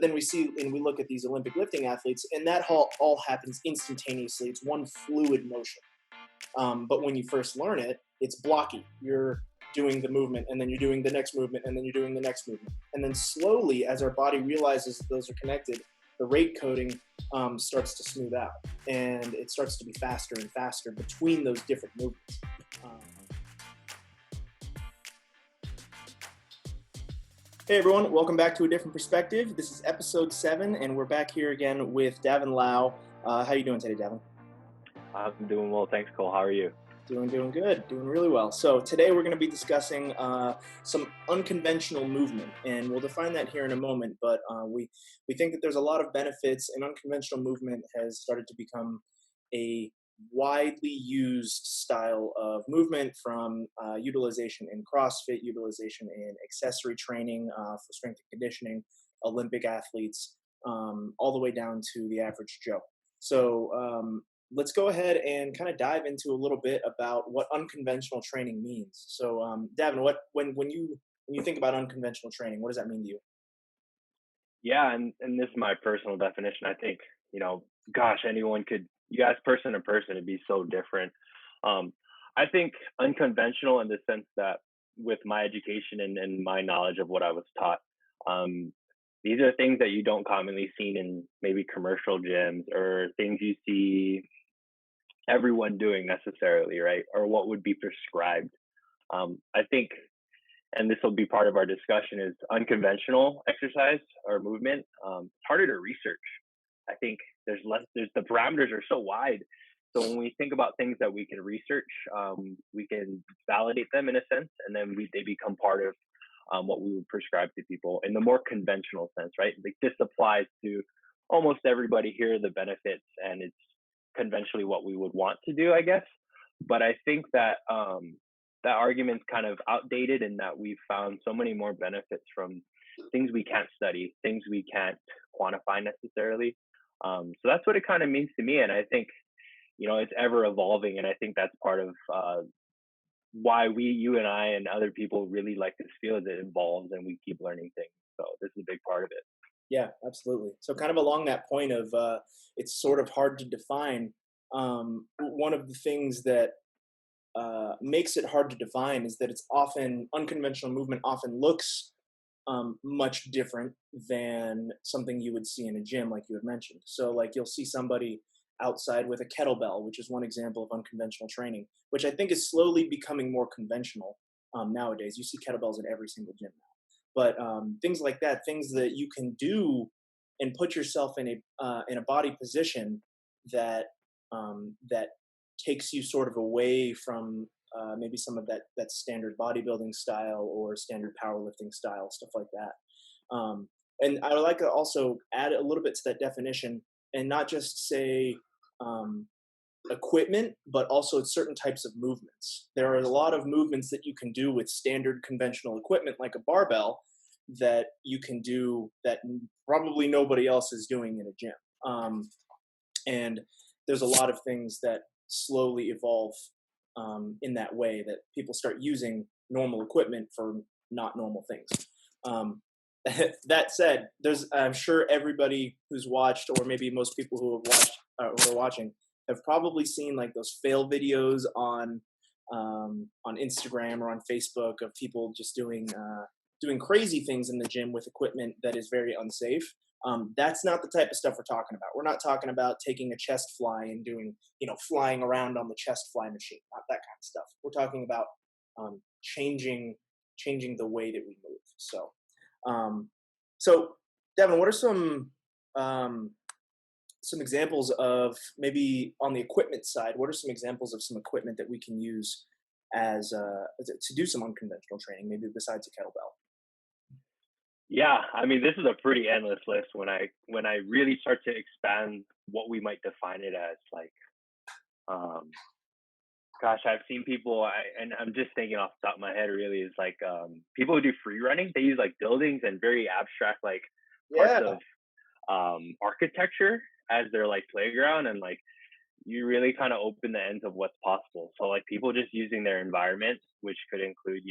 Then we see and we look at these Olympic lifting athletes, and that all happens instantaneously. It's one fluid motion. But when you first learn it, it's blocky. You're doing the movement, and then you're doing the next movement, and then you're doing the next movement. And then slowly, as our body realizes that those are connected, the rate coding starts to smooth out, and it starts to be faster and faster between those different movements. Um, Hey everyone, welcome back to A Different Perspective. This is episode 7, and we're back here again with Davin Lau. How you doing today, Davin? I'm doing well, thanks, Cole. How are you? Doing good, doing really well. So today we're going to be discussing some unconventional movement, and we'll define that here in a moment. But we think that there's a lot of benefits, and unconventional movement has started to become a widely used style of movement, from utilization in CrossFit, utilization in accessory training for strength and conditioning, Olympic athletes, all the way down to the average Joe. So let's go ahead and kind of dive into a little bit about what unconventional training means. So Davin, when you think about unconventional training, what does that mean to you? Yeah, and this is my personal definition. I think, gosh, anyone could, you ask person to person, it'd be so different. I think unconventional in the sense that with my education and my knowledge of what I was taught, these are things that you don't commonly see in maybe commercial gyms or things you see everyone doing necessarily, right? Or what would be prescribed. I think, and this will be part of our discussion, is unconventional exercise or movement. It's harder to research. I think there's the parameters are so wide. So when we think about things that we can research, we can validate them in a sense, and then they become part of what we would prescribe to people in the more conventional sense, right? Like this applies to almost everybody. Here are the benefits, and it's conventionally what we would want to do, I guess. But I think that that argument's kind of outdated in that we've found so many more benefits from things we can't study, things we can't quantify necessarily. So that's what it kind of means to me. And I think, it's ever evolving. And I think that's part of why you and I and other people really like this field. It evolves and we keep learning things. So this is a big part of it. Yeah, absolutely. So kind of along that point of it's sort of hard to define. One of the things that makes it hard to define is that it's often unconventional movement often looks much different than something you would see in a gym, like you had mentioned. So like you'll see somebody outside with a kettlebell, which is one example of unconventional training, which I think is slowly becoming more conventional nowadays. You see kettlebells in every single gym now. But things like that, things that you can do and put yourself in a body position that that takes you sort of away from maybe some of that standard bodybuilding style or standard powerlifting style, stuff like that. And I would like to also add a little bit to that definition, and not just say equipment, but also certain types of movements. There are a lot of movements that you can do with standard conventional equipment, like a barbell, that you can do that probably nobody else is doing in a gym. And there's a lot of things that slowly evolve in that way, that people start using normal equipment for not normal things. That said, I'm sure everybody who's watched, or maybe most people who have watched who are watching, have probably seen like those fail videos on Instagram or on Facebook of people just doing crazy things in the gym with equipment that is very unsafe. That's not the type of stuff we're talking about. We're not talking about taking a chest fly and doing, flying around on the chest fly machine, not that kind of stuff. We're talking about changing the way that we move. So Devin, what are some examples of, maybe on the equipment side, what are some examples of some equipment that we can use as to do some unconventional training, maybe besides a kettlebell? Yeah, I mean, this is a pretty endless list when I really start to expand what we might define it as. Like, gosh, I've seen people, and I'm just thinking off the top of my head, really, is like people who do free running. They use like buildings and very abstract like parts of architecture as their like playground, and like you really kind of open the ends of what's possible. So like people just using their environment, which could include,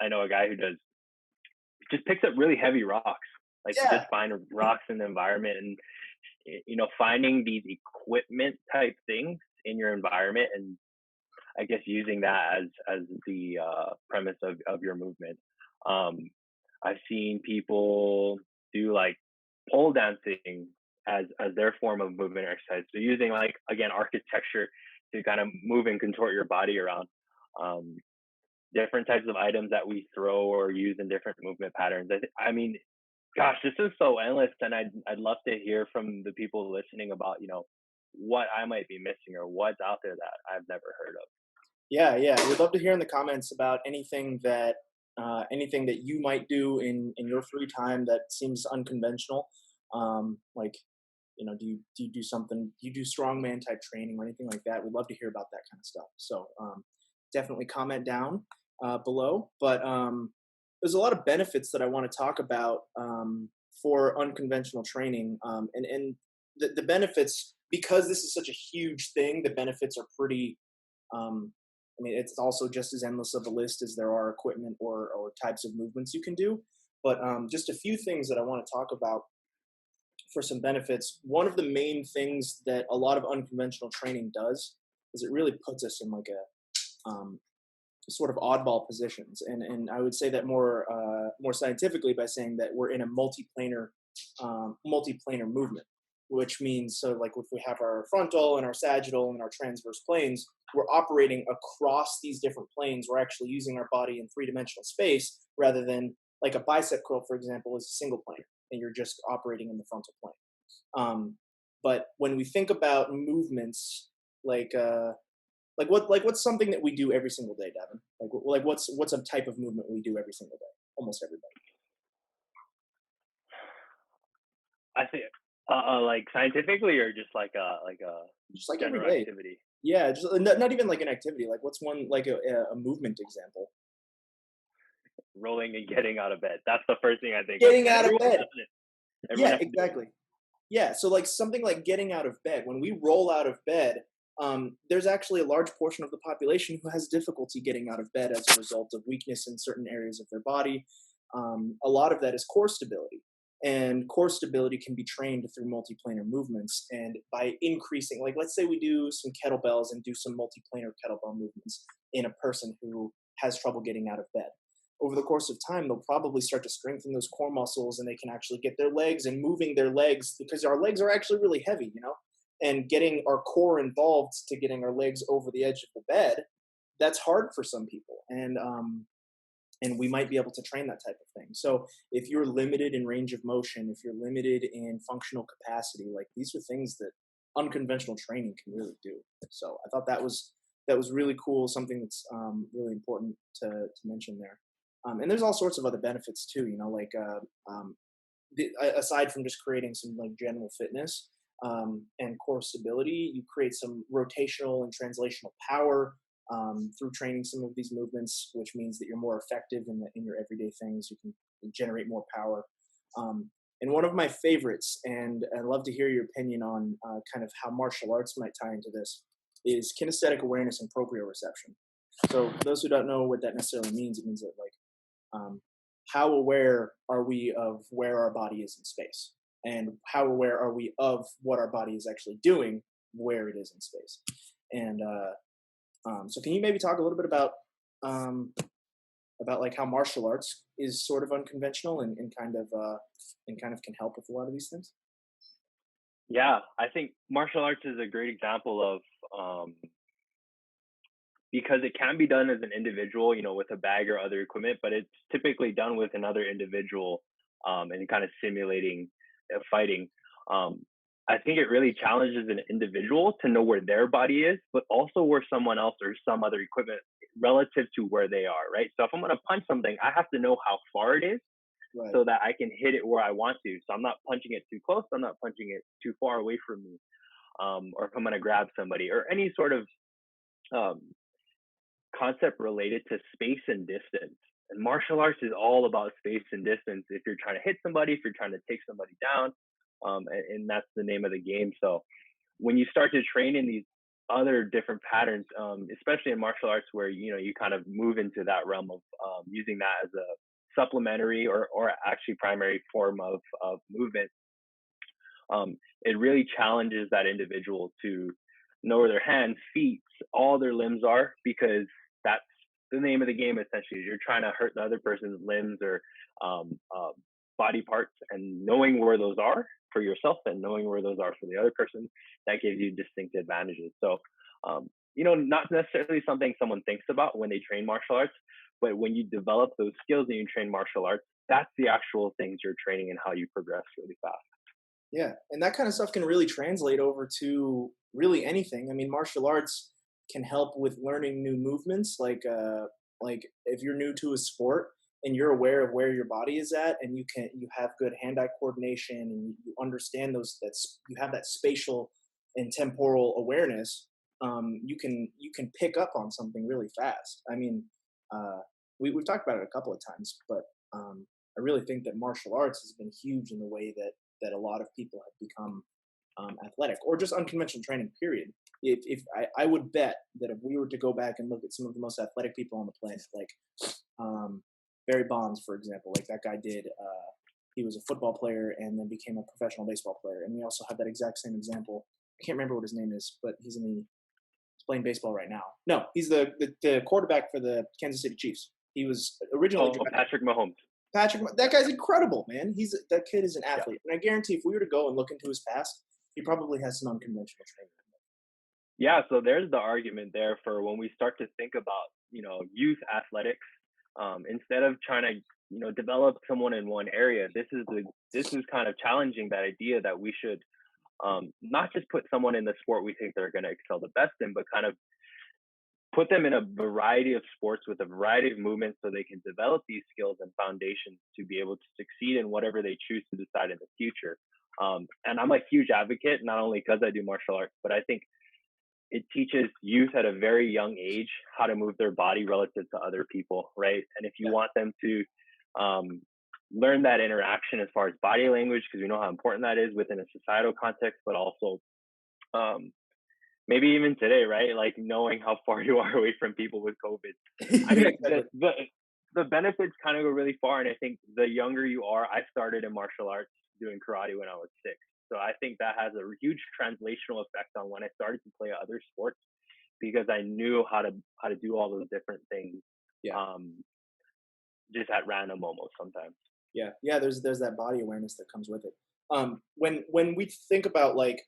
I know a guy who just picks up really heavy rocks Like you Yeah, just find rocks in the environment, and finding these equipment type things in your environment, and I guess using that as the premise of your movement. Um, I've seen people do like pole dancing as their form of movement exercise. So using like again architecture to kind of move and contort your body around. Um, Different types of items that we throw or use in different movement patterns. I mean, gosh, this is so endless, and I'd love to hear from the people listening about what I might be missing or what's out there that I've never heard of. yeah, yeah. We'd love to hear in the comments about anything that you might do in your free time that seems unconventional. Like, do you do something? Do you do strongman type training or anything like that? We'd love to hear about that kind of stuff. So definitely comment down below. But there's a lot of benefits that I want to talk about for unconventional training, and the benefits, because this is such a huge thing. The benefits are pretty. Um, I mean, it's also just as endless of a list as there are equipment or types of movements you can do. But just a few things that I want to talk about for some benefits. One of the main things that a lot of unconventional training does is it really puts us in like a sort of oddball positions, and I would say that more scientifically by saying that we're in a multiplanar movement, which means, so like if we have our frontal and our sagittal and our transverse planes, we're operating across these different planes. We're actually using our body in three-dimensional space rather than like a bicep curl, for example, is a single plane and you're just operating in the frontal plane. Um, but when we think about movements like what's something that we do every single day, Devin? What's a type of movement we do every single day? Almost everybody. I think, like scientifically, or just like a Just like every general day. activity. Yeah, just not even like an activity. Like what's one like a movement example? Rolling and getting out of bed. That's the first thing I think of, Getting and out of everyone bed. does it. Everyone Yeah, has to do it. exactly. Yeah, so like something like getting out of bed. When we roll out of bed, there's actually a large portion of the population who has difficulty getting out of bed as a result of weakness in certain areas of their body. A lot of that is core stability. And core stability can be trained through multiplanar movements. And by increasing, like, let's say we do some kettlebells and do some multiplanar kettlebell movements in a person who has trouble getting out of bed. Over the course of time, they'll probably start to strengthen those core muscles and they can actually get their legs and moving their legs, because our legs are actually really heavy, and getting our core involved to getting our legs over the edge of the bed, that's hard for some people. And we might be able to train that type of thing. So if you're limited in range of motion, if you're limited in functional capacity, like these are things that unconventional training can really do. So I thought that was really cool, something that's really important to mention there. And there's all sorts of other benefits too, like aside from just creating some like general fitness and core stability, you create some rotational and translational power through training some of these movements, which means that you're more effective in your everyday things. You can generate more power. And one of my favorites, and I'd love to hear your opinion on kind of how martial arts might tie into this, is kinesthetic awareness and proprioception. So, for those who don't know what that necessarily means, it means that like um, how aware are we of where our body is in space, and how aware are we of what our body is actually doing where it is in space. And so can you maybe talk a little bit um, about like how martial arts is sort of unconventional and kind of can help with a lot of these things? Yeah, I think martial arts is a great example of um, because it can be done as an individual, with a bag or other equipment, but it's typically done with another individual, and kind of simulating fighting. Um, I think it really challenges an individual to know where their body is, but also where someone else or some other equipment relative to where they are, right? So if I'm going to punch something, I have to know how far it is Right. so that I can hit it where I want to. So I'm not punching it too close, I'm not punching it too far away from me. Or if I'm going to grab somebody, or any sort of um, concept related to space and distance. And martial arts is all about space and distance. If you're trying to hit somebody, if you're trying to take somebody down, and that's the name of the game. So when you start to train in these other different patterns, especially in martial arts, where you kind of move into that realm of using that as a supplementary or actually primary form of movement, it really challenges that individual to know where their hands, feet, all their limbs are, because that's the name of the game. Essentially, you're trying to hurt the other person's limbs or body parts, and knowing where those are for yourself and knowing where those are for the other person, that gives you distinct advantages. So, not necessarily something someone thinks about when they train martial arts, but when you develop those skills and you train martial arts, that's the actual things you're training and how you progress really fast. Yeah, and that kind of stuff can really translate over to really anything. I mean, martial arts can help with learning new movements. Like if you're new to a sport and you're aware of where your body is at, and you have good hand-eye coordination, and you understand you have that spatial and temporal awareness. You can pick up on something really fast. I mean, we've talked about it a couple of times, but I really think that martial arts has been huge in the way that a lot of people have become athletic, or just unconventional training. Period. If I would bet that if we were to go back and look at some of the most athletic people on the planet, like Barry Bonds, for example, like that guy did. He was a football player and then became a professional baseball player. And we also have that exact same example. I can't remember what his name is, but he's playing baseball right now. No, he's the quarterback for the Kansas City Chiefs. He was originally Oh, drafted. Patrick Mahomes. That guy's incredible, man. That kid is an Yeah. athlete, and I guarantee if we were to go and look into his past, he probably has some unconventional training. Yeah, so there's the argument there for when we start to think about, youth athletics, instead of trying to, develop someone in one area, this is kind of challenging that idea that we should not just put someone in the sport we think they're going to excel the best in, but kind of put them in a variety of sports with a variety of movements so they can develop these skills and foundations to be able to succeed in whatever they choose to decide in the future. And I'm a huge advocate, not only because I do martial arts, but I think it teaches youth at a very young age how to move their body relative to other people, right? And if you Yeah, want them to learn that interaction as far as body language, because we know how important that is within a societal context, but also um, maybe even today, right? Like knowing how far you are away from people with COVID. I yeah, think that exactly. the benefits kind of go really far. And I think the younger you are, I started in martial arts doing karate when I was 6. So I think that has a huge translational effect on when I started to play other sports, because I knew how to do all those different things, Yeah, um, just at random almost sometimes. yeah. There's that body awareness that comes with it. When we think about like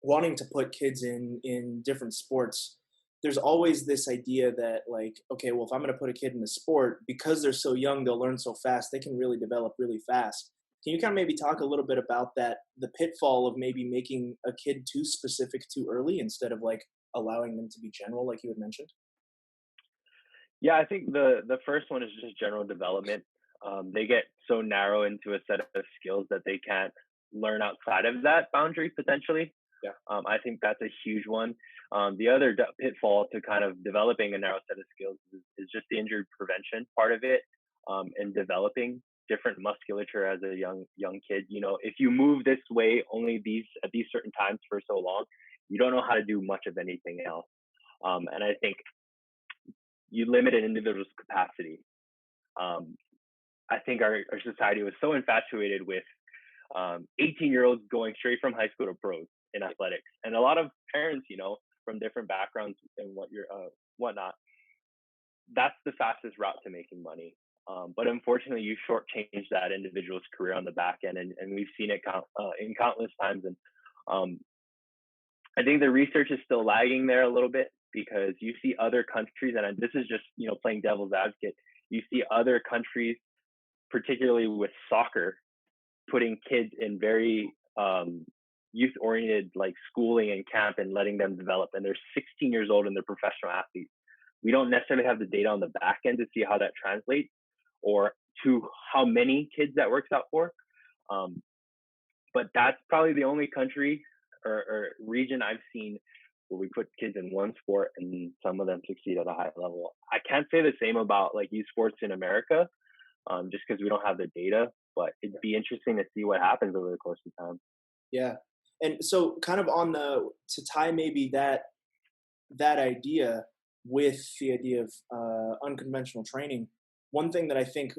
wanting to put kids in different sports, there's always this idea that like, okay, well, if I'm going to put a kid in a sport, because they're so young, they'll learn so fast, they can really develop really fast. Can you kind of maybe talk a little bit about that, the pitfall of maybe making a kid too specific too early instead of like allowing them to be general, like you had mentioned? Yeah, I think the first one is just general development. They get so narrow into a set of skills that they can't learn outside of that boundary potentially. Yeah, I think that's a huge one. The other pitfall to kind of developing a narrow set of skills is just the injury prevention part of it, and developing different musculature as a young kid. If you move this way only these at these certain times for so long, you don't know how to do much of anything else. And I think you limit an individual's capacity. Um, I think our society was so infatuated with 18-year-olds going straight from high school to pros in athletics, and a lot of parents, from different backgrounds and whatnot, that's the fastest route to making money. But unfortunately, you shortchange that individual's career on the back end, and we've seen it in countless times. And um, I think the research is still lagging there a little bit, because you see other countries, and this is just playing devil's advocate. You see other countries, particularly with soccer, putting kids in very youth oriented like schooling and camp and letting them develop, and they're 16 years old and they're professional athletes. We don't necessarily have the data on the back end to see how that translates, or to how many kids that works out for. um, but that's probably the only country or region I've seen where we put kids in one sport and some of them succeed at a high level. I can't say the same about like youth sports in America, just because we don't have the data. But it'd be interesting to see what happens over the course of time. yeah. And so, kind of on the to tie maybe that idea with the idea of unconventional training. one thing that I think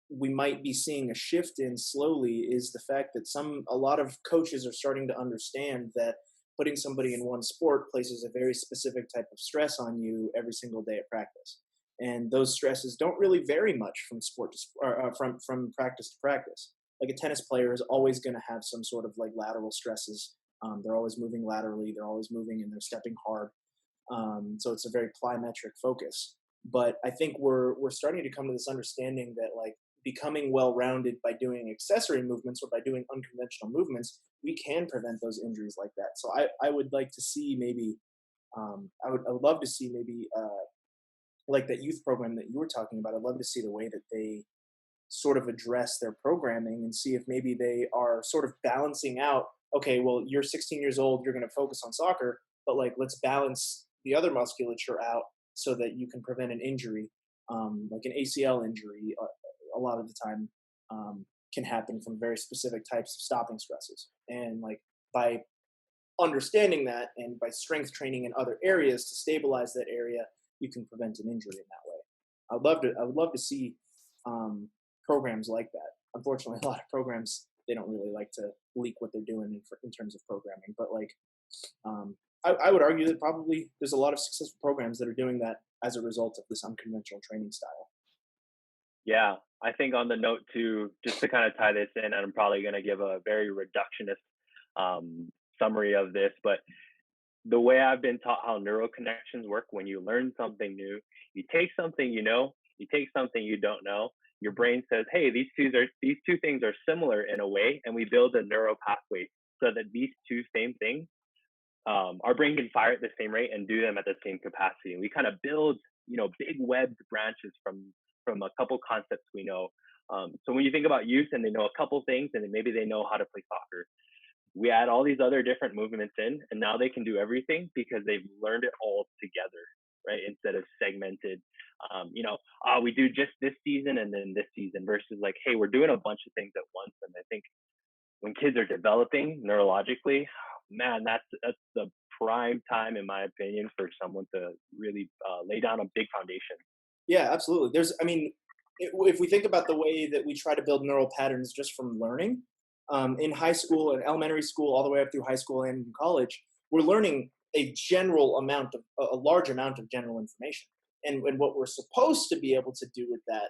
we might be seeing a shift in slowly is the fact that a lot of coaches are starting to understand that putting somebody in one sport places a very specific type of stress on you every single day at practice, and those stresses don't really vary much from sport to from practice to practice. Like a tennis player is always going to have some sort of like lateral stresses. They're always moving laterally, they're always moving, and they're stepping hard. So it's a very plyometric focus. But I think we're starting to come to this understanding that like becoming well-rounded by doing accessory movements or by doing unconventional movements, we can prevent those injuries like that. So I would like to see maybe I would love to see maybe like that youth program that you were talking about. I'd love to see the way that they sort of address their programming and see if maybe they are sort of balancing out, okay, well, you're 16 years old, you're going to focus on soccer, but like let's balance the other musculature out so that you can prevent an injury, like an ACL injury. A lot of the time can happen from very specific types of stopping stresses, and like by understanding that and by strength training in other areas to stabilize that area, you can prevent an injury in that way. I would love to see um, programs like that. Unfortunately, a lot of programs they don't really like to leak what they're doing in terms of programming. But like, I would argue that probably there's a lot of successful programs that are doing that as a result of this unconventional training style. Yeah, I think on the note too, just to kind of tie this in, and I'm probably going to give a very reductionist summary of this, but the way I've been taught how neural connections work, when you learn something new, you take something you know, you take something you don't know. Your brain says, "Hey, these two things are similar in a way," and we build a neural pathway so that these two same things, our brain can fire at the same rate and do them at the same capacity. And we kind of build, big webbed branches from a couple concepts we know. So when you think about youth and they know a couple things and then maybe they know how to play soccer, we add all these other different movements in, and now they can do everything because they've learned it all together, right? Instead of segmented, we do just this season and then this season versus like, hey, we're doing a bunch of things at once. And I think when kids are developing neurologically, man, that's the prime time, in my opinion, for someone to really lay down a big foundation. Yeah, absolutely. I mean, if we think about the way that we try to build neural patterns just from learning, in high school and elementary school, all the way up through high school and in college, we're learning a large amount of general information. And what we're supposed to be able to do with that,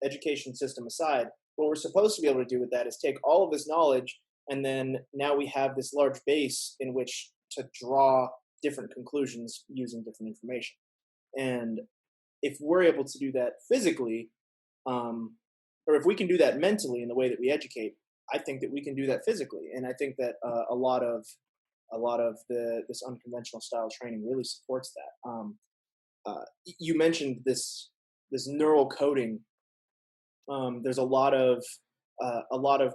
education system aside, what we're supposed to be able to do with that is take all of this knowledge, and then now we have this large base in which to draw different conclusions using different information. And if we're able to do that physically, um, or if we can do that mentally in the way that we educate, I think that we can do that physically. And I think that a lot of this unconventional style training really supports that. You mentioned this neural coding. There's a lot of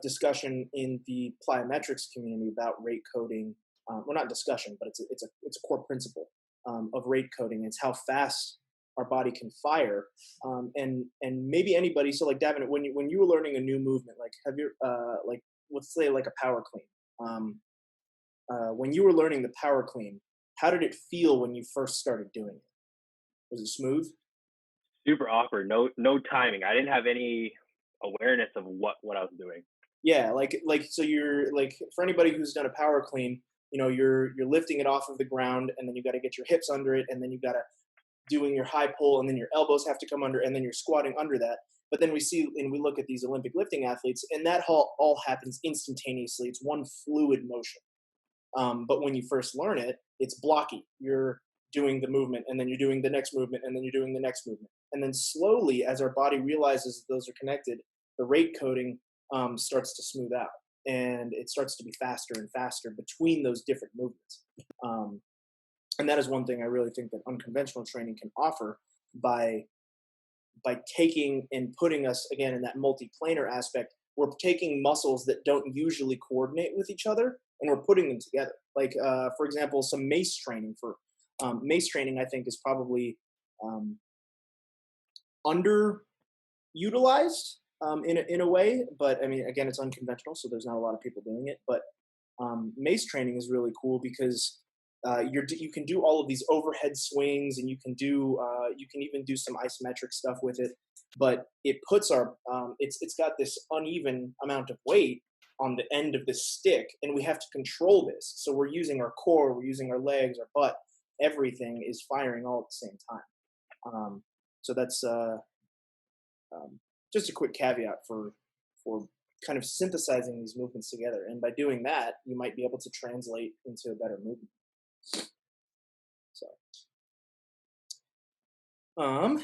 discussion in the plyometrics community about rate coding. Well, not discussion, but it's a core principle of rate coding. It's how fast our body can fire, and maybe anybody. So, like Davin, when you were learning a new movement, like have you like let's say like a power clean. When you were learning the power clean, how did it feel when you first started doing it? Was it smooth? Super awkward, no timing. I didn't have any awareness of what I was doing. Yeah, like so you're like for anybody who's done a power clean, you're lifting it off of the ground, and then you got to get your hips under it, and then you got to doing your high pull, and then your elbows have to come under, and then you're squatting under that. But then we see and we look at these Olympic lifting athletes, and that all happens instantaneously. It's one fluid motion. But when you first learn it, it's blocky. You're doing the movement, and then you're doing the next movement, and then you're doing the next movement. And then slowly, as our body realizes that those are connected, the rate coding starts to smooth out, and it starts to be faster and faster between those different movements. Um, and that is one thing I really think that unconventional training can offer by taking and putting us again in that multiplanar aspect. We're taking muscles that don't usually coordinate with each other, and we're putting them together. Like for example, some mace training. For mace training, I think is probably um, underutilized in a way. But I mean, again, it's unconventional, so there's not a lot of people doing it. But mace training is really cool because you can do all of these overhead swings, and you can even do some isometric stuff with it. But it puts it's got this uneven amount of weight on the end of the stick, and we have to control this. So we're using our core, we're using our legs, our butt, everything is firing all at the same time. So that's just a quick caveat for kind of synthesizing these movements together. And by doing that, you might be able to translate into a better movement. So, um,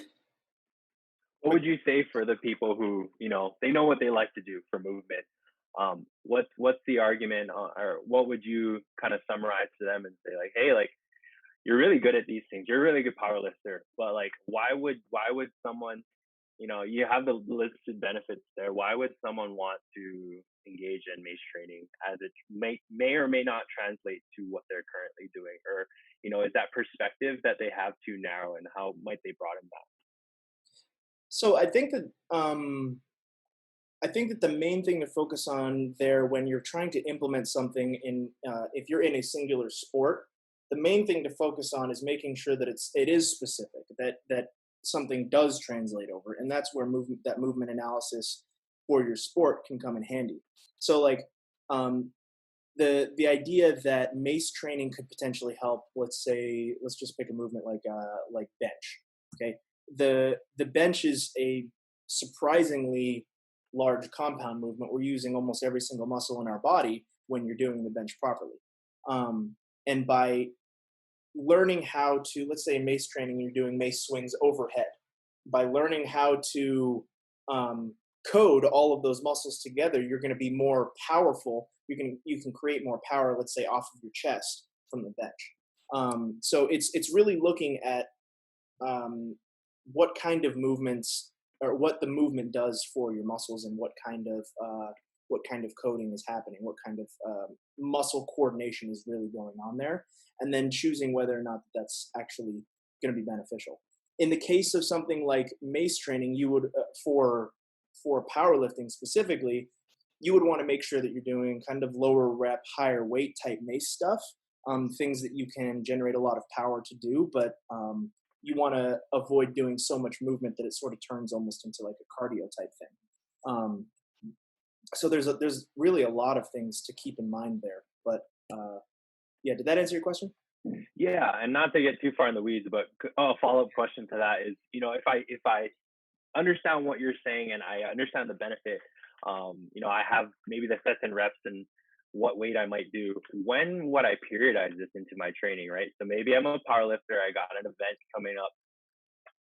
What would you say for the people who, they know what they like to do for movement? What's the argument, or what would you kind of summarize to them and say like, hey, like you're really good at these things, you're a really good power lifter, but like why would someone, you have the listed benefits there. Why would someone want to engage in mace training, as it may or may not translate to what they're currently doing? Or, is that perspective that they have too narrow, and how might they broaden that? so I think that the main thing to focus on there when you're trying to implement something if you're in a singular sport, the main thing to focus on is making sure that it is specific, that something does translate over, and that's where movement analysis for your sport can come in handy. So like um, the idea that mace training could potentially help. Let's just pick a movement like bench. Okay, the bench is a surprisingly large compound movement. We're using almost every single muscle in our body when you're doing the bench properly. And by learning how to, let's say in mace training, you're doing mace swings overhead. By learning how to code all of those muscles together, you're going to be more powerful. You can create more power, let's say, off of your chest from the bench. So it's really looking at what kind of movements, or what the movement does for your muscles, and what kind of coding is happening, what kind of muscle coordination is really going on there, and then choosing whether or not that's actually going to be beneficial. In the case of something like mace training, you would for powerlifting specifically, you would want to make sure that you're doing kind of lower rep, higher weight type mace stuff, things that you can generate a lot of power to do, but you want to avoid doing so much movement that it sort of turns almost into like a cardio type thing. Um, so there's really a lot of things to keep in mind there. But yeah, did that answer your question? Yeah, and not to get too far in the weeds, but a follow-up question to that is, if I understand what you're saying and I understand the benefit, I have maybe the sets and reps and what weight I might do. When would I periodize this into my training, right? So maybe I'm a power lifter, I got an event coming up.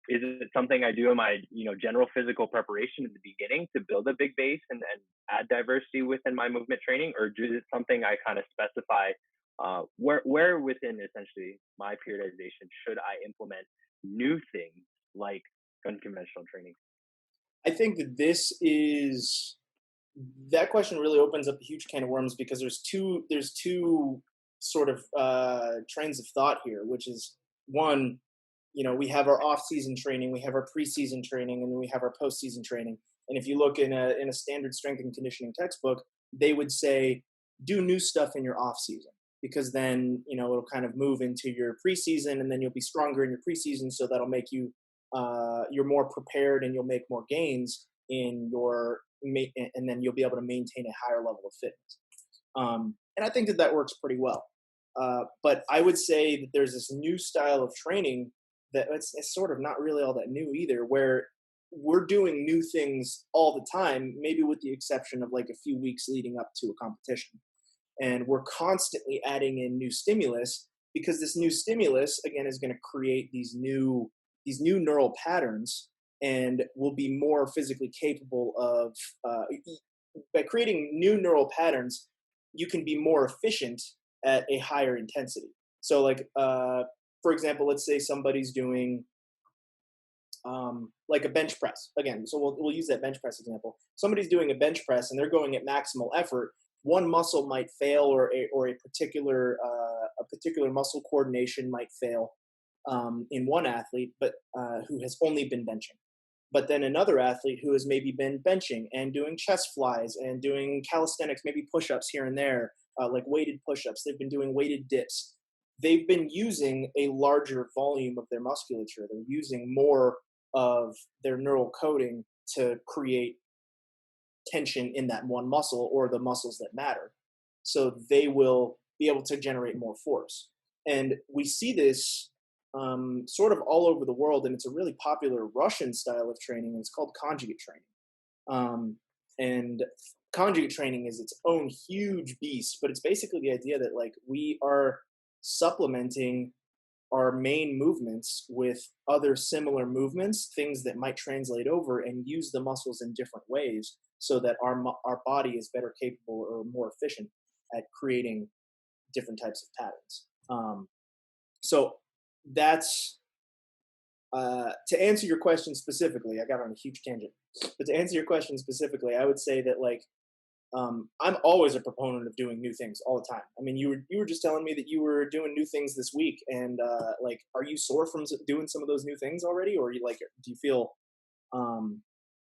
Is it something I do in my, general physical preparation at the beginning to build a big base and add diversity within my movement training? Or is it something I kind of specify, where within essentially my periodization should I implement new things like unconventional training? I think that question really opens up a huge can of worms, because there's two sort of trains of thought here, which is one, we have our off-season training, we have our preseason training, and then we have our postseason training. And if you look in a standard strength and conditioning textbook, they would say do new stuff in your off-season, because then it'll kind of move into your preseason, and then you'll be stronger in your preseason, so that'll make you're more prepared, and you'll make more gains and then you'll be able to maintain a higher level of fitness. And I think that works pretty well. But I would say that there's this new style of training that it's sort of not really all that new either, where we're doing new things all the time, maybe with the exception of like a few weeks leading up to a competition. And we're constantly adding in new stimulus, because this new stimulus, again, is going to create these new neural patterns, and will be more physically capable of by creating new neural patterns, you can be more efficient at a higher intensity. So like for example, let's say somebody's doing like a bench press again. So we'll use that bench press example. Somebody's doing a bench press and they're going at maximal effort. One muscle might fail, or a particular muscle coordination might fail in one athlete, but who has only been benching. But then another athlete who has maybe been benching and doing chest flies and doing calisthenics, maybe push-ups here and there, like weighted push-ups. They've been doing weighted dips. they've been using a larger volume of their musculature. They're using more of their neural coding to create tension in that one muscle or the muscles that matter. So they will be able to generate more force. And we see this sort of all over the world, and it's a really popular Russian style of training, and it's called conjugate training. And conjugate training is its own huge beast, but it's basically the idea that like we are supplementing our main movements with other similar movements, things that might translate over, and use the muscles in different ways so that our body is better capable or more efficient at creating different types of patterns. So that's to answer your question specifically. I got on a huge tangent, but to answer your question specifically, I would say that like I'm always a proponent of doing new things all the time. I mean, you were just telling me that you were doing new things this week, and like, are you sore from doing some of those new things already, or you like, do you feel um,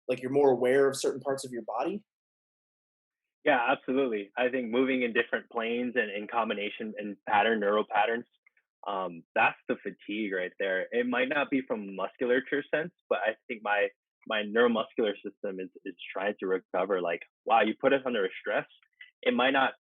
like you're more aware of certain parts of your body? Yeah, absolutely. I think moving in different planes and in combination and neural patterns, that's the fatigue right there. It might not be from musculature sense, but I think my neuromuscular system is trying to recover. Like, wow, you put us under a stress. It might not,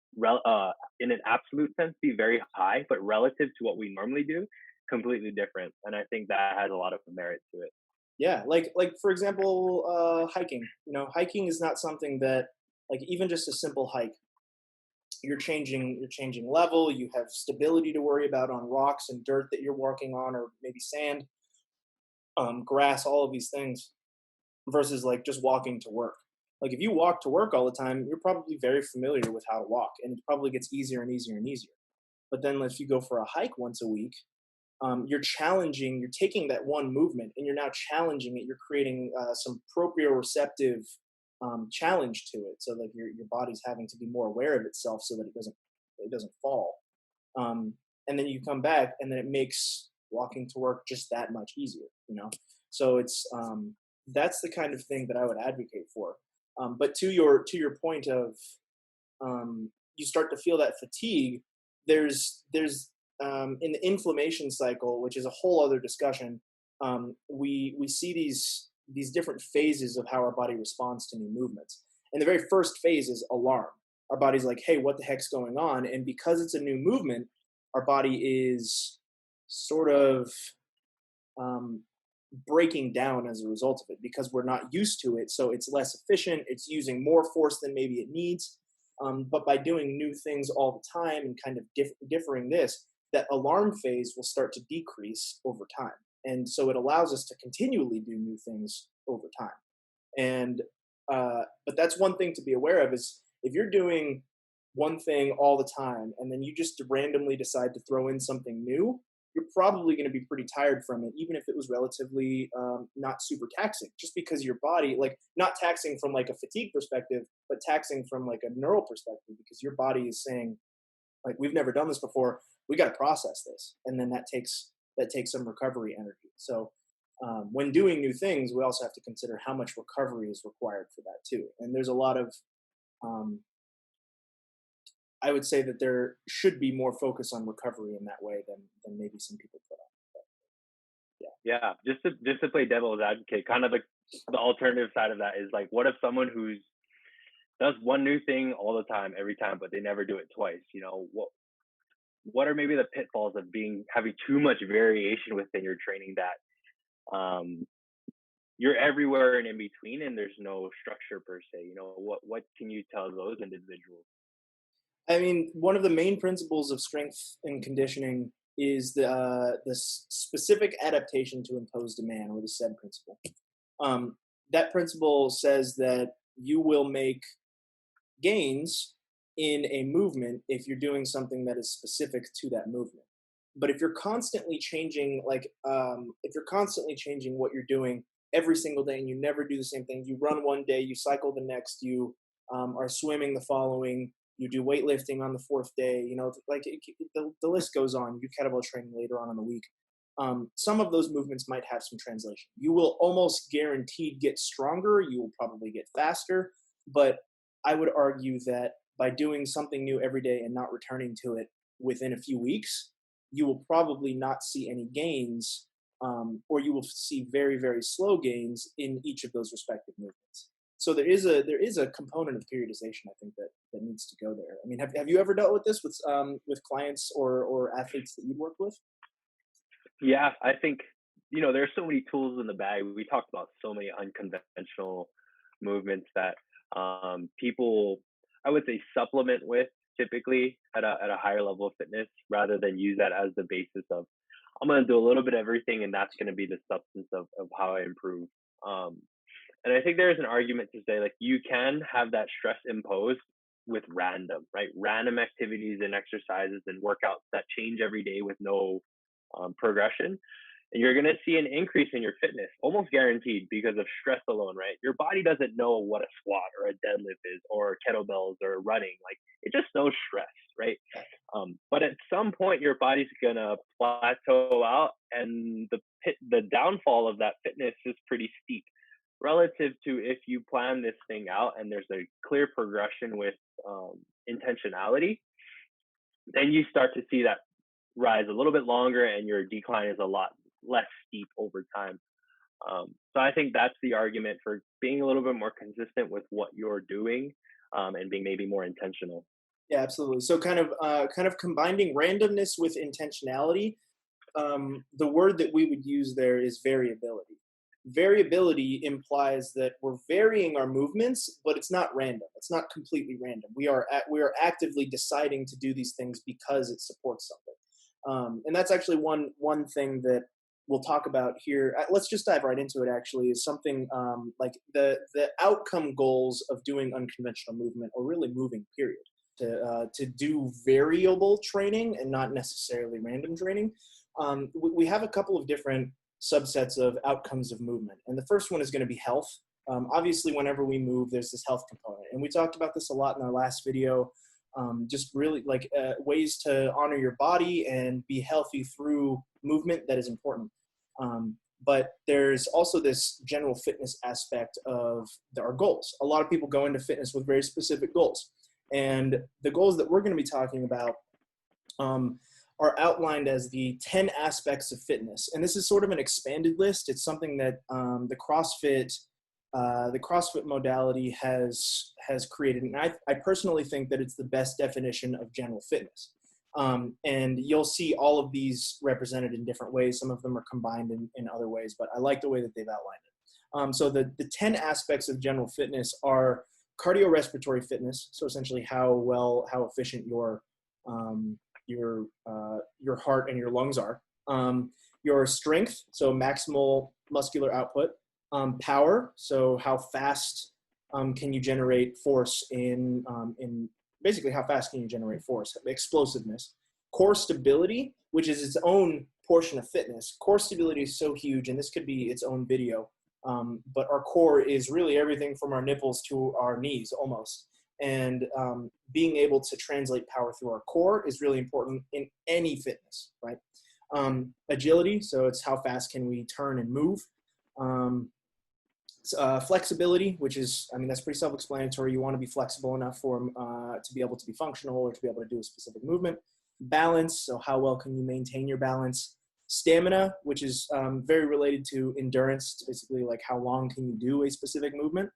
in an absolute sense, be very high, but relative to what we normally do, completely different. And I think that has a lot of merit to it. Yeah, like for example, hiking. You know, hiking is not something that like even just a simple hike. You're changing level. You have stability to worry about on rocks and dirt that you're walking on, or maybe sand, grass, all of these things versus like just walking to work. Like if you walk to work all the time, you're probably very familiar with how to walk, and it probably gets easier and easier and easier. But then if you go for a hike once a week, you're taking that one movement and you're now challenging it. You're creating some proprioceptive challenge to it, so like your body's having to be more aware of itself so that it doesn't fall. And then you come back, and then it makes walking to work just that much easier. So it's that's the kind of thing that I would advocate for. But to your point of you start to feel that fatigue. There's in the inflammation cycle, which is a whole other discussion. We see these different phases of how our body responds to new movements. And the very first phase is alarm. Our body's like, hey, what the heck's going on? And because it's a new movement, our body is sort of um, breaking down as a result of it because we're not used to it. So it's less efficient. It's using more force than maybe it needs. But by doing new things all the time and kind of differing this, that alarm phase will start to decrease over time. And so it allows us to continually do new things over time. And but that's one thing to be aware of is if you're doing one thing all the time and then you just randomly decide to throw in something new, you're probably going to be pretty tired from it, even if it was relatively not super taxing. Just because your body, like, not taxing from like a fatigue perspective, but taxing from like a neural perspective, because your body is saying, like, we've never done this before. We got to process this, and then that takes some recovery energy. So when doing new things, we also have to consider how much recovery is required for that too. And there's a lot of um, I would say that there should be more focus on recovery in that way than maybe some people put on. But yeah. Yeah, just to play devil's advocate, kind of the alternative side of that is like, what if someone who's does one new thing all the time, every time, but they never do it twice? You know, what are maybe the pitfalls of having too much variation within your training that you're everywhere and in between, and there's no structure per se. You know, what can you tell those individuals? I mean, one of the main principles of strength and conditioning is the specific adaptation to imposed demand, or the SAID principle. That principle says that you will make gains in a movement if you're doing something that is specific to that movement. But if you're constantly changing, if you're constantly changing what you're doing every single day and you never do the same thing, you run one day, you cycle the next, you are swimming the following, you do weightlifting on the fourth day, the list goes on. You do kettlebell training later on in the week. Some of those movements might have some translation. You will almost guaranteed get stronger. You will probably get faster. But I would argue that by doing something new every day and not returning to it within a few weeks, you will probably not see any gains, or you will see very, very slow gains in each of those respective movements. So there is a component of periodization, I think, that needs to go there. I mean, have you ever dealt with this with clients or athletes that you work with? Yeah, I think, there's so many tools in the bag. We talked about so many unconventional movements that people, I would say, supplement with typically at a higher level of fitness rather than use that as the basis of, I'm going to do a little bit of everything and that's going to be the substance of how I improve. Um, and I think there's an argument to say, like, you can have that stress imposed with random, right? Random activities and exercises and workouts that change every day with no progression. And you're going to see an increase in your fitness, almost guaranteed, because of stress alone, right? Your body doesn't know what a squat or a deadlift is, or kettlebells or running. Like, it just knows stress, right? But at some point, your body's going to plateau out, and the downfall of that fitness is pretty steep relative to if you plan this thing out and there's a clear progression with intentionality. Then you start to see that rise a little bit longer and your decline is a lot less steep over time. So I think that's the argument for being a little bit more consistent with what you're doing, and being maybe more intentional. Yeah, absolutely. So kind of combining randomness with intentionality. The word that we would use there is variability. Variability implies that we're varying our movements, but it's not random. It's not completely random. We are actively deciding to do these things because it supports something. And that's actually one thing that we'll talk about here. Let's just dive right into it. Actually, is something like the outcome goals of doing unconventional movement, or really moving. Period. To do variable training and not necessarily random training. We have a couple of different subsets of outcomes of movement. And the first one is going to be health. Obviously, whenever we move, there's this health component. And we talked about this a lot in our last video, just really like ways to honor your body and be healthy through movement that is important. But there's also this general fitness aspect of our goals. A lot of people go into fitness with very specific goals. And the goals that we're going to be talking about are outlined as the 10 aspects of fitness. And this is sort of an expanded list. It's something that the CrossFit modality has created. And I personally think that it's the best definition of general fitness. And you'll see all of these represented in different ways. Some of them are combined in other ways, but I like the way that they've outlined it. So the 10 aspects of general fitness are cardiorespiratory fitness. So essentially how efficient your heart and your lungs are. Your strength, so maximal muscular output. Power, so how fast can you generate force in basically how fast can you generate force. Explosiveness. Core stability, which is its own portion of fitness. Core stability is so huge, and this could be its own video. But our core is really everything from our nipples to our knees almost. And being able to translate power through our core is really important in any fitness, right? Agility, so it's how fast can we turn and move. Flexibility, which is, I mean, that's pretty self-explanatory. You want to be flexible enough to be able to be functional or to be able to do a specific movement. Balance, so how well can you maintain your balance. Stamina, which is very related to endurance. It's basically like how long can you do a specific movement.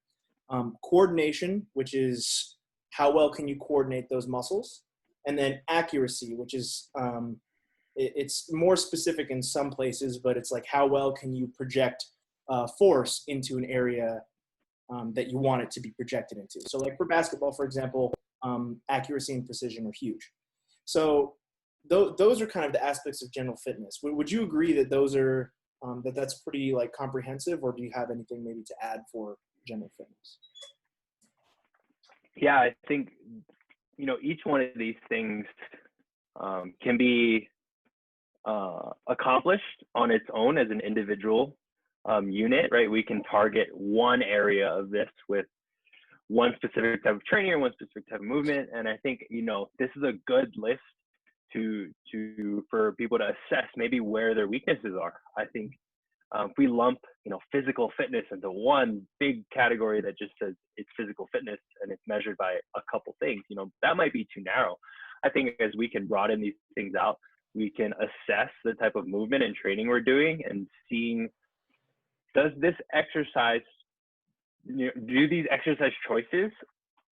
Coordination, which is how well can you coordinate those muscles. And then accuracy, which is it's more specific in some places, but it's like how well can you project force into an area that you want it to be projected into. So like for basketball, for example, accuracy and precision are huge. So those are kind of the aspects of general fitness. Would you agree that those are that's pretty like comprehensive, or do you have anything maybe to add for general fitness? Yeah, I think, each one of these things can be accomplished on its own as an individual unit, right? We can target one area of this with one specific type of training or one specific type of movement. And I think, this is a good list for people to assess maybe where their weaknesses are. I think if we lump, physical fitness into one big category that just says it's physical fitness and it's measured by a couple things, that might be too narrow. I think as we can broaden these things out, we can assess the type of movement and training we're doing and seeing, does this exercise, do these exercise choices,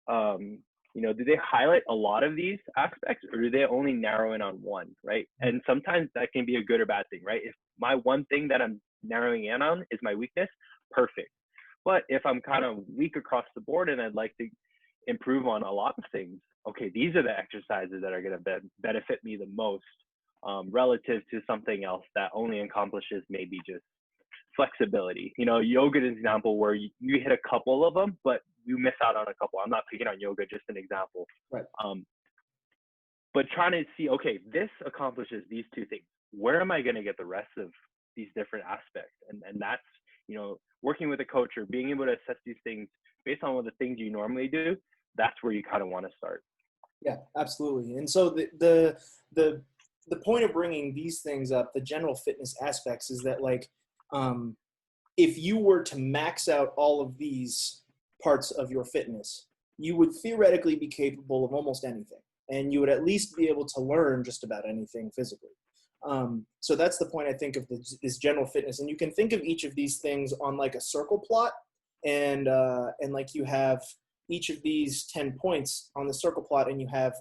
do they highlight a lot of these aspects, or do they only narrow in on one, right? And sometimes that can be a good or bad thing, right? If my one thing that I'm narrowing in on is my weakness, perfect. But if I'm kind of weak across the board and I'd like to improve on a lot of things, okay, these are the exercises that are going to benefit me the most, relative to something else that only accomplishes maybe just flexibility. Yoga is an example where you hit a couple of them, but you miss out on a couple. I'm not picking on yoga, just an example. Right. But trying to see, okay, this accomplishes these two things. Where am I going to get the rest of these different aspects? And that's, working with a coach or being able to assess these things based on what the things you normally do, that's where you kind of want to start. Yeah, absolutely. And so the point of bringing these things up, the general fitness aspects, is that if you were to max out all of these parts of your fitness, you would theoretically be capable of almost anything, and you would at least be able to learn just about anything physically. So that's the point, I think, of this general fitness. And you can think of each of these things on like a circle plot, and like you have each of these 10 points on the circle plot, and you have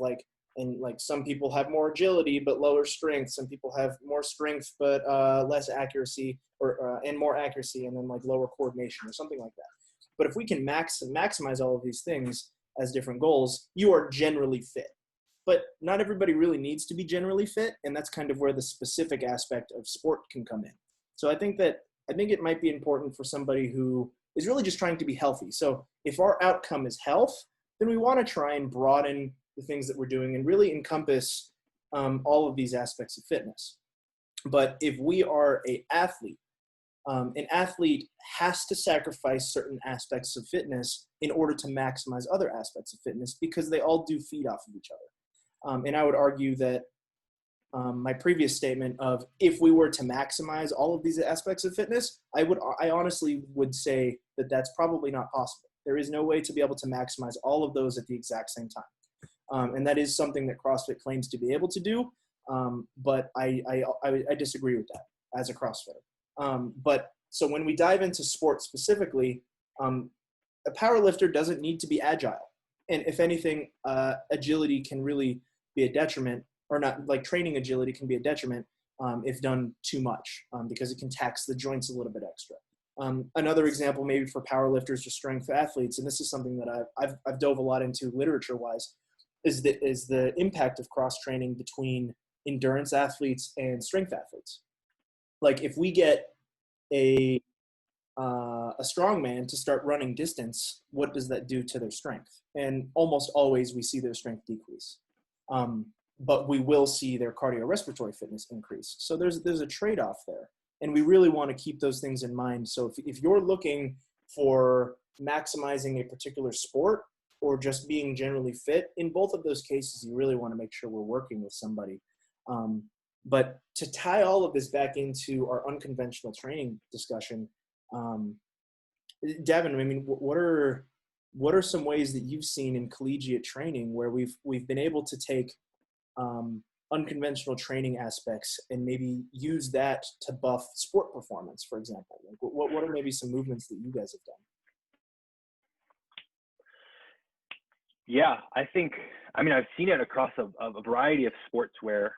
some people have more agility but lower strength. Some people have more strength but less accuracy, or and more accuracy, and then like lower coordination or something like that. But if we can maximize all of these things as different goals, you are generally fit. But not everybody really needs to be generally fit, and that's kind of where the specific aspect of sport can come in. So I think it might be important for somebody who is really just trying to be healthy. So if our outcome is health, then we want to try and broaden the things that we're doing and really encompass all of these aspects of fitness. But if we are an athlete has to sacrifice certain aspects of fitness in order to maximize other aspects of fitness, because they all do feed off of each other. And I would argue that my previous statement of, if we were to maximize all of these aspects of fitness, I honestly would say that that's probably not possible. There is no way to be able to maximize all of those at the exact same time. And that is something that CrossFit claims to be able to do. But I disagree with that as a CrossFitter. But so when we dive into sports specifically, a powerlifter doesn't need to be agile. And if anything, agility can really be a detriment, or not, like training agility can be a detriment if done too much, because it can tax the joints a little bit extra. Another example, maybe for powerlifters or strength athletes, and this is something that I've dove a lot into literature-wise, is the impact of cross-training between endurance athletes and strength athletes. Like if we get a strong man to start running distance, what does that do to their strength? And almost always we see their strength decrease. But we will see their cardiorespiratory fitness increase. So there's a trade-off there. And we really want to keep those things in mind. So if you're looking for maximizing a particular sport or just being generally fit, in both of those cases, you really want to make sure we're working with somebody. But to tie all of this back into our unconventional training discussion, Devin, I mean, what are some ways that you've seen in collegiate training where we've been able to take unconventional training aspects and maybe use that to buff sport performance, for example? Like what are maybe some movements that you guys have done? Yeah, I've seen it across a variety of sports where,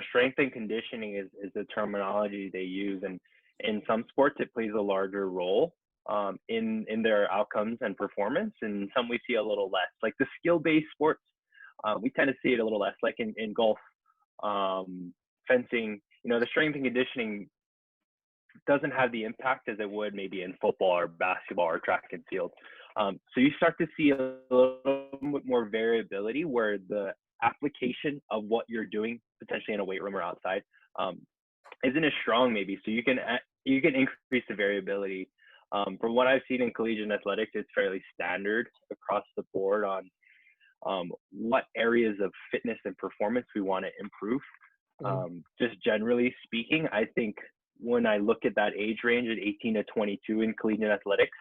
strength and conditioning is the terminology they use. And in some sports, it plays a larger role in their outcomes and performance. And some we see a little less. Like the skill-based sports, we tend to see it a little less, like in golf, fencing. The strength and conditioning doesn't have the impact as it would maybe in football or basketball or track and field. So you start to see a little bit more variability where the application of what you're doing potentially in a weight room or outside isn't as strong maybe. So you can increase the variability. From what I've seen in collegiate athletics, it's fairly standard across the board on what areas of fitness and performance we want to improve. Just generally speaking, I think when I look at that age range at 18 to 22 in collegiate athletics,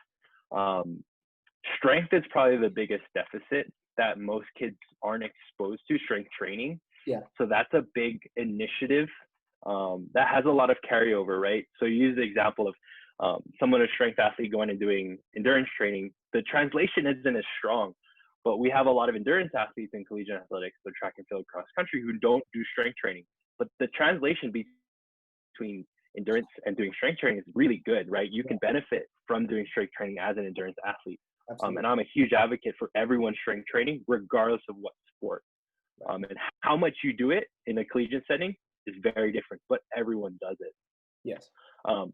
strength is probably the biggest deficit that most kids aren't exposed to, strength training. Yeah. So that's a big initiative that has a lot of carryover, right? So you use the example of someone, a strength athlete going and doing endurance training. The translation isn't as strong, but we have a lot of endurance athletes in collegiate athletics, so track and field, cross country, who don't do strength training. But the translation between endurance and doing strength training is really good, right? You Yeah. can benefit from doing strength training as an endurance athlete. And Absolutely. I'm a huge advocate for everyone strength training, regardless of what sport. Right. And how much you do it in a collegiate setting is very different, but everyone does it. Yes. Um,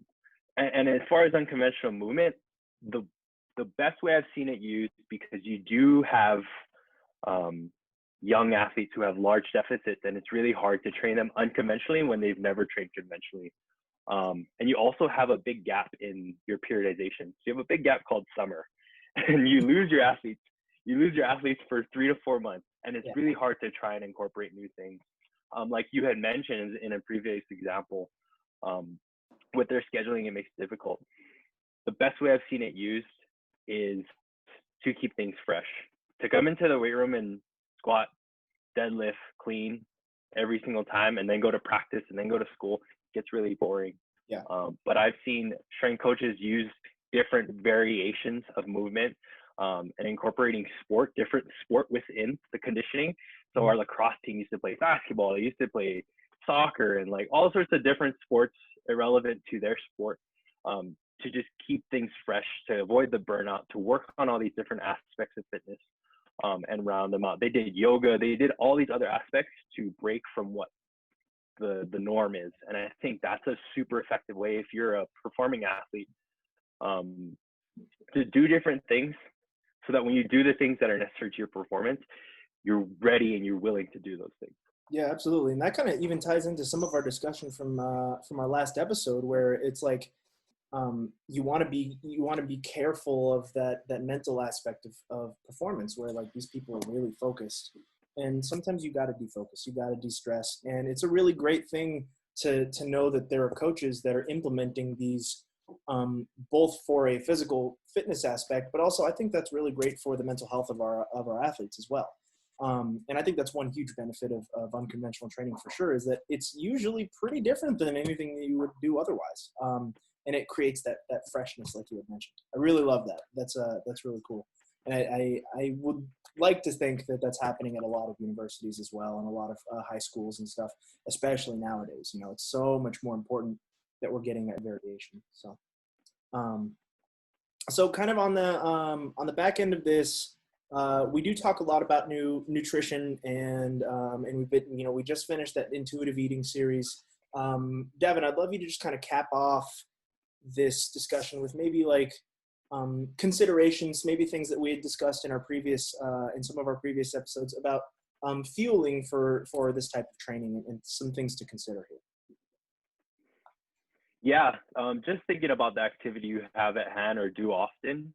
and as far as unconventional movement, the the best way I've seen it used, because you do have um, young athletes who have large deficits, and it's really hard to train them unconventionally when they've never trained conventionally. And you also have a big gap in your periodization. So you have a big gap called summer, and you lose your athletes. You lose your athletes for 3 to 4 months, and it's Yeah. really hard to try and incorporate new things. Like you had mentioned in a previous example, um, with their scheduling, it makes it difficult. The best way I've seen it used is to keep things fresh. To come into the weight room and squat, deadlift, clean every single time, and then go to practice and then go to school gets really boring. Yeah. But I've seen strength coaches use different variations of movement and incorporating different sport within the conditioning. So Mhm. our lacrosse team used to play basketball, they used to play soccer, and like all sorts of different sports irrelevant to their sport, to just keep things fresh, to avoid the burnout, to work on all these different aspects of fitness, and round them out. They did yoga, they did all these other aspects to break from what the norm is. And I think that's a super effective way if you're a performing athlete, um, to do different things so that when you do the things that are necessary to your performance, you're ready and you're willing to do those things. Yeah, absolutely. And that kind of even ties into some of our discussion from our last episode, where it's like you want to be careful of that mental aspect of performance, where like these people are really focused, and sometimes you got to defocus, you got to de-stress, and it's a really great thing to know that there are coaches that are implementing these, both for a physical fitness aspect, but also I think that's really great for the mental health of our athletes as well. And I think that's one huge benefit of unconventional training for sure, is that it's usually pretty different than anything that you would do otherwise. And it creates that freshness, like you had mentioned. I really love that. That's really cool. And I would like to think that that's happening at a lot of universities as well, and a lot of high schools and stuff, especially nowadays. You know, it's so much more important that we're getting that variation. Um, so kind of on the back end of this, we do talk a lot about new nutrition, and we've been, we just finished that intuitive eating series. Devin, I'd love you to just kind of cap off this discussion with maybe like considerations, maybe things that we had discussed in our previous in some of our previous episodes about fueling for this type of training, and some things to consider here. Yeah, just thinking about the activity you have at hand or do often,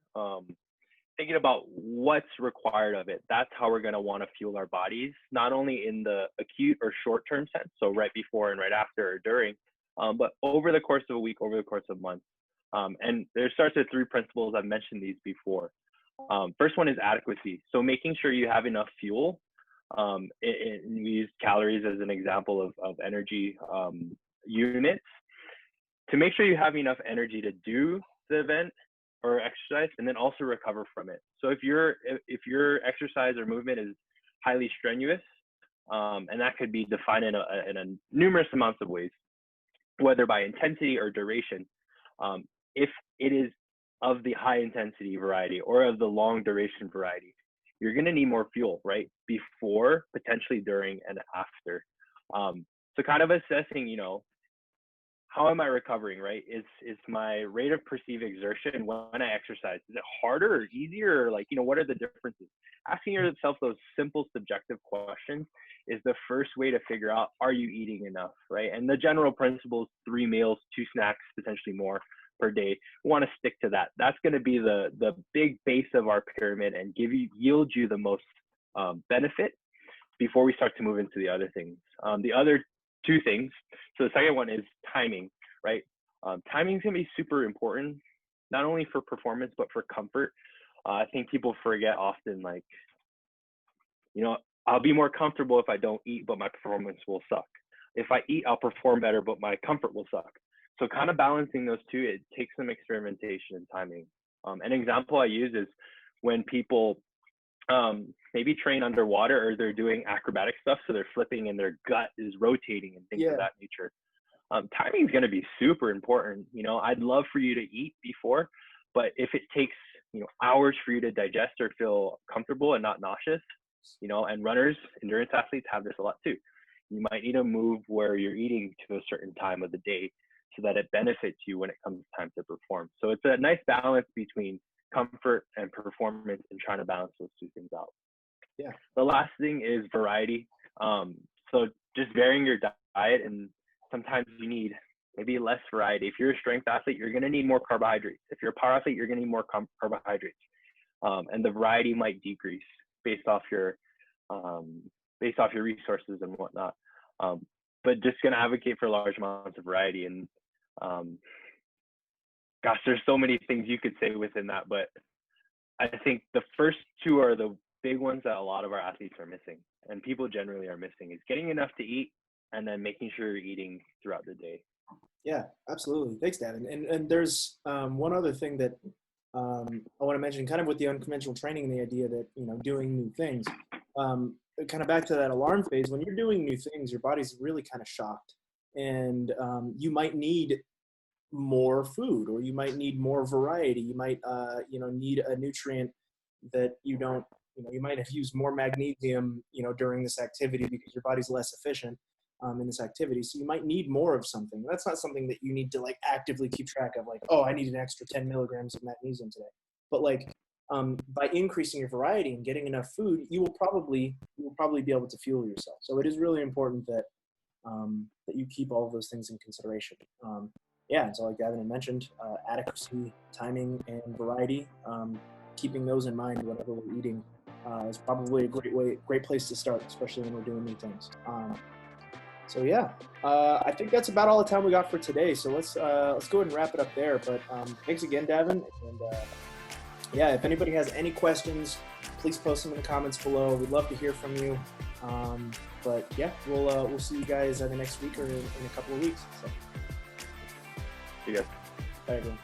thinking about what's required of it. That's how we're going to want to fuel our bodies, not only in the acute or short term sense, so right before and right after or during, but over the course of a week, over the course of months. And there starts with three principles. I've mentioned these before. First one is adequacy. So making sure you have enough fuel. We use calories as an example of energy units, to make sure you have enough energy to do the event or exercise, and then also recover from it. So if your exercise or movement is highly strenuous, and that could be defined in a numerous amounts of ways, whether by intensity or duration. If it is of the high intensity variety or of the long duration variety, you're going to need more fuel, right? Before, potentially during, and after. So kind of assessing, how am I recovering, right? Is my rate of perceived exertion when I exercise, is it harder or easier? Or like, what are the differences? Asking yourself those simple subjective questions is the first way to figure out, are you eating enough, right? And the general principle is 3 meals, 2 snacks, potentially more per day. We want to stick to that. That's going to be the big base of our pyramid and yield you the most benefit before we start to move into the other things. The other two things. So the second one is timing, right? Timing is going to be super important, not only for performance, but for comfort. I think people forget often, like, I'll be more comfortable if I don't eat, but my performance will suck. If I eat, I'll perform better, but my comfort will suck. So kind of balancing those two, it takes some experimentation and timing. An example I use is when people maybe train underwater or they're doing acrobatic stuff, so they're flipping and their gut is rotating and things of Yeah. that nature. Timing is going to be super important. You know, I'd love for you to eat before, but if it takes, you know, hours for you to digest or feel comfortable and not nauseous, you know, and runners, endurance athletes have this a lot too. You might need to move where you're eating to a certain time of the day so that it benefits you when it comes time to perform. So it's a nice balance between comfort and performance and trying to balance those two things out. Yeah. The last thing is variety. So just varying your diet, and sometimes you need maybe less variety. If you're a strength athlete, you're going to need more carbohydrates. If you're a power athlete, you're going to need more carbohydrates, and the variety might decrease based off your um, resources and whatnot. But just going to advocate for large amounts of variety. And um, gosh, there's so many things you could say within that, but I think the first two are the big ones that a lot of our athletes are missing, and people generally are missing, is getting enough to eat and then making sure you're eating throughout the day. Yeah, absolutely. Thanks, Davin. And there's one other thing that I want to mention, kind of with the unconventional training, and the idea that doing new things. Kind of back to that alarm phase. When you're doing new things, your body's really kind of shocked, and you might need more food, or you might need more variety. You might need a nutrient that you don't. You might have used more magnesium during this activity because your body's less efficient in this activity. So you might need more of something. That's not something that you need to like actively keep track of. Like, oh, I need an extra 10 milligrams of magnesium today. But like by increasing your variety and getting enough food, you will probably be able to fuel yourself. So it is really important that that you keep all of those things in consideration. Yeah, and so like Gavin had mentioned, adequacy, timing, and variety. Keeping those in mind whenever we're eating is probably a great place to start, especially when we're doing new things. So yeah, I think that's about all the time we got for today. So let's go ahead and wrap it up there. But thanks again, Davin. And yeah, if anybody has any questions, please post them in the comments below. We'd love to hear from you. But yeah, we'll see you guys the next week or in a couple of weeks. So. See you guys. Bye, everyone.